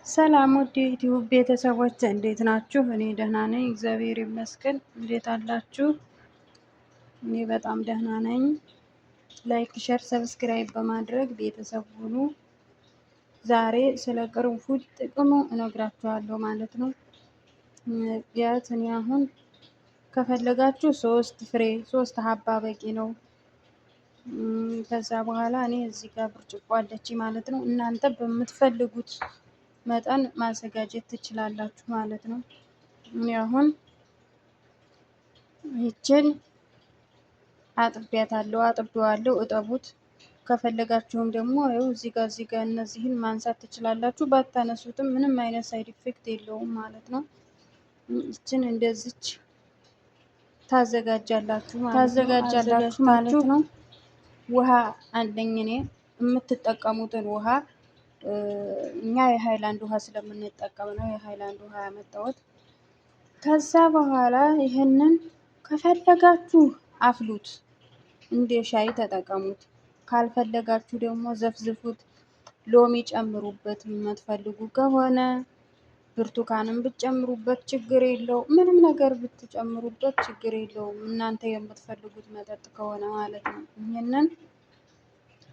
ሰላም ውድ ዩቲዩብ ቤተሰቦች እንዴት ናችሁ? እኔ ደህና ነኝ፣ እግዚአብሔር ይመስገን። እንዴት አላችሁ? እኔ በጣም ደህና ነኝ። ላይክ፣ ሸር፣ ሰብስክራይብ በማድረግ ቤተሰብ ሁኑ። ዛሬ ስለ ቅርንፉድ ጥቅሙ እነግራችኋለሁ ማለት ነው። ያት እኔ አሁን ከፈለጋችሁ ሶስት ሀባ በቂ ነው። ከዛ በኋላ እኔ እዚህ ጋር ብርጭቆ አለች ማለት ነው። እናንተ በምትፈልጉት መጠን ማዘጋጀት ትችላላችሁ ማለት ነው። እኔ አሁን ይችን አጥቤዋለሁ። እጠቡት። ከፈለጋችሁም ደግሞ ይኸው እዚህ ጋር እነዚህን ማንሳት ትችላላችሁ። ባታነሱትም ምንም አይነት ሳይድ ኢፌክት የለውም ማለት ነው። ይችን እንደዚች ታዘጋጃላችሁ ማለት ነው። ውሃ አለኝ እኔ የምትጠቀሙትን ውሃ እኛ የሃይላንድ ውሃ ስለምንጠቀም ነው የሃይላንድ ውሃ ያመጣሁት። ከዛ በኋላ ይህንን ከፈለጋችሁ አፍሉት፣ እንደ ሻይ ተጠቀሙት። ካልፈለጋችሁ ደግሞ ዘፍዝፉት፣ ሎሚ ጨምሩበት። የምትፈልጉ ከሆነ ብርቱካንም ብትጨምሩበት ችግር የለው። ምንም ነገር ብትጨምሩበት ችግር የለውም፣ እናንተ የምትፈልጉት መጠጥ ከሆነ ማለት ነው። ይህንን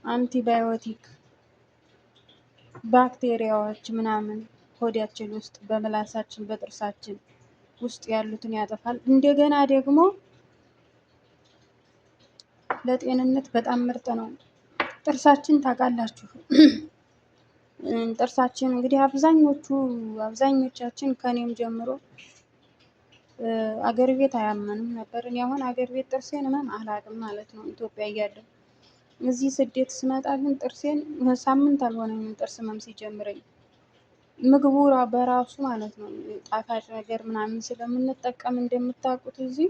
አንቲባዮቲክ ባክቴሪያዎች ምናምን ሆዳችን ውስጥ በምላሳችን በጥርሳችን ውስጥ ያሉትን ያጠፋል። እንደገና ደግሞ ለጤንነት በጣም ምርጥ ነው። ጥርሳችን ታውቃላችሁ፣ ጥርሳችን እንግዲህ አብዛኞቻችን ከኔም ጀምሮ አገር ቤት አያመንም ነበር። እኔ አሁን አገር ቤት ጥርሴን ህመም አላውቅም ማለት ነው ኢትዮጵያ እያለሁ። እዚህ ስደት ስመጣ ግን ጥርሴን ሳምንት አልሆነኝም ጥርስ ህመም ሲጀምረኝ። ምግቡ በራሱ ማለት ነው ጣፋጭ ነገር ምናምን ስለምንጠቀም እንደምታውቁት እዚህ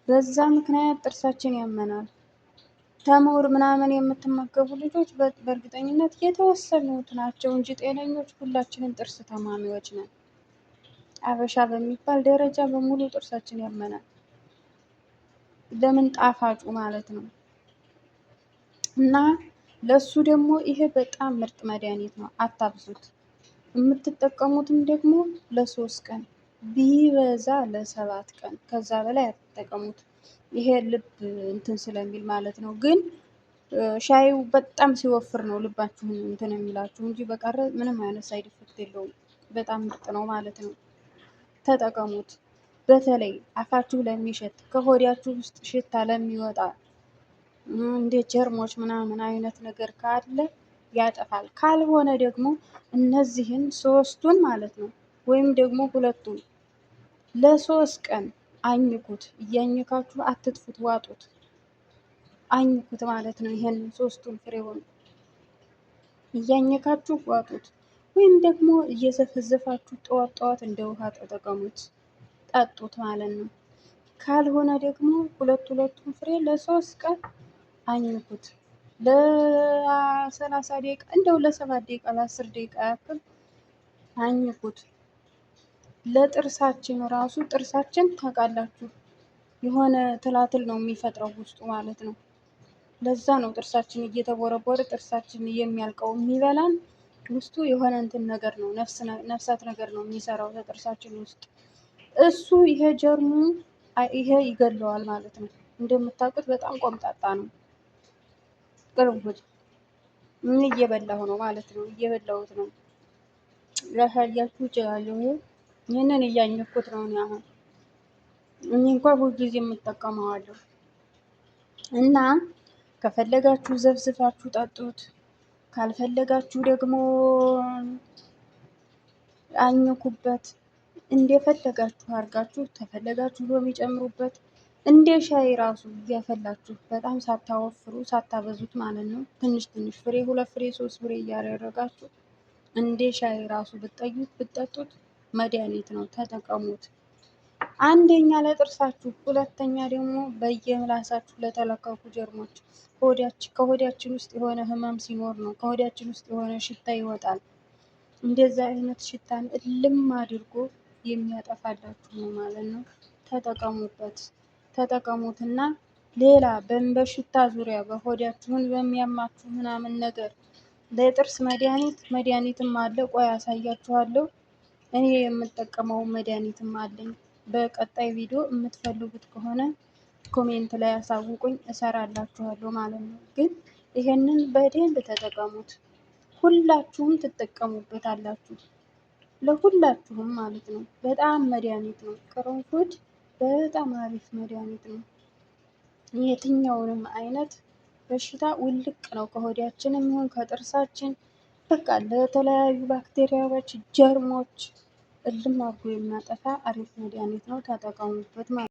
በዛ ምክንያት ጥርሳችን ያመናል። ተምር ምናምን የምትመገቡ ልጆች በእርግጠኝነት የተወሰኑት ናቸው እንጂ ጤነኞች ሁላችንም ጥርስ ታማሚዎች ነን። አበሻ በሚባል ደረጃ በሙሉ ጥርሳችን ያመናል። ለምን? ጣፋጩ ማለት ነው። እና ለሱ ደግሞ ይሄ በጣም ምርጥ መድኃኒት ነው። አታብዙት። የምትጠቀሙትም ደግሞ ለ3 ቀን ቢበዛ ለ7 ቀን፣ ከዛ በላይ አትጠቀሙት። ይሄ ልብ እንትን ስለሚል ማለት ነው። ግን ሻዩ በጣም ሲወፍር ነው ልባችሁን እንትን የሚላችሁ እንጂ በቀረ ምንም አይነት ሳይድ ኢፌክት የለውም። በጣም ምርጥ ነው ማለት ነው። ተጠቀሙት። በተለይ አፋችሁ ለሚሸት ከሆዳችሁ ውስጥ ሽታ ለሚወጣ እንደ ጀርሞች ምናምን አይነት ነገር ካለ ያጠፋል። ካልሆነ ደግሞ እነዚህን 3ቱን ማለት ነው ወይም ደግሞ 2ቱን ለ3 ቀን አኝኩት። እያኘካችሁ አትጥፉት፣ ዋጡት፣ አኝኩት ማለት ነው። ይሄን 3ቱን ፍሬውን እያኘካችሁ ዋጡት። ወይም ደግሞ እየዘፈዘፋችሁ ጠዋት ጠዋት እንደ ውሃ ተጠቀሙት፣ ጠጡት ማለት ነው። ካልሆነ ደግሞ ሁለቱን ፍሬ ለ3 ቀን አኝኩት። ለ30 ደቂቃ እንደው ለ7 ደቂቃ ለ10 ደቂቃ ያክል አኝኩት። ለጥርሳችን ራሱ ጥርሳችን ታውቃላችሁ የሆነ ትላትል ነው የሚፈጥረው ውስጡ ማለት ነው። ለዛ ነው ጥርሳችን እየተቦረቦረ ጥርሳችን የሚያልቀው። የሚበላን ውስጡ የሆነ እንትን ነገር ነው፣ ነፍሳት ነገር ነው የሚሰራው ለጥርሳችን ውስጥ። እሱ ይሄ ጀርሙ ይሄ ይገለዋል ማለት ነው። እንደምታውቁት በጣም ቆምጣጣ ነው ቅርንፉድ። ምን እየበላሁ ነው ማለት ነው፣ እየበላሁት ነው። ላሳያችሁ እችላለሁ። ይህንን እያኘኩት ነው እኔ አሁን። እኔ እንኳን ሁልጊዜ የምጠቀመዋለሁ። እና ከፈለጋችሁ ዘፍዝፋችሁ ጠጡት፣ ካልፈለጋችሁ ደግሞ አኝኩበት። እንደፈለጋችሁ አድርጋችሁ ተፈለጋችሁ ሎሚ ጨምሩበት። እንደ ሻይ ራሱ እያፈላችሁ በጣም ሳታወፍሩ ሳታበዙት ማለት ነው። ትንሽ ትንሽ ፍሬ 2 ፍሬ 3 ፍሬ እያደረጋችሁ እንደ ሻይ ራሱ ብትጠጡት መድኃኒት ነው። ተጠቀሙት። አንደኛ ለጥርሳችሁ፣ ሁለተኛ ደግሞ በየምላሳችሁ ለተለከፉ ጀርሞች። ከሆዳችን ውስጥ የሆነ ህመም ሲኖር ነው፣ ከሆዳችን ውስጥ የሆነ ሽታ ይወጣል። እንደዛ አይነት ሽታን እልም አድርጎ የሚያጠፋላችሁ ነው ማለት ነው። ተጠቀሙትና ሌላ በሽታ ዙሪያ በሆዳችሁን በሚያማችሁ ምናምን ነገር ለጥርስ መድኃኒትም አለ። ቆይ አሳያችኋለሁ። እኔ የምጠቀመው መድኃኒትም አለኝ። በቀጣይ ቪዲዮ የምትፈልጉት ከሆነ ኮሜንት ላይ አሳውቁኝ፣ እሰራላችኋለሁ ማለት ነው። ግን ይሄንን በደንብ ተጠቀሙት። ሁላችሁም ትጠቀሙበታላችሁ፣ ለሁላችሁም ማለት ነው። በጣም መድኃኒት ነው። ቅርንፉድ በጣም አሪፍ መድኃኒት ነው። የትኛውንም አይነት በሽታ ውልቅ ነው ከሆዳችን የሚሆን ከጥርሳችን፣ በቃ ለተለያዩ ባክቴሪያዎች፣ ጀርሞች እልም አድርጎ የሚያጠፋ አሪፍ መድኃኒት ነው። ተጠቀሙበት ማለት ነው።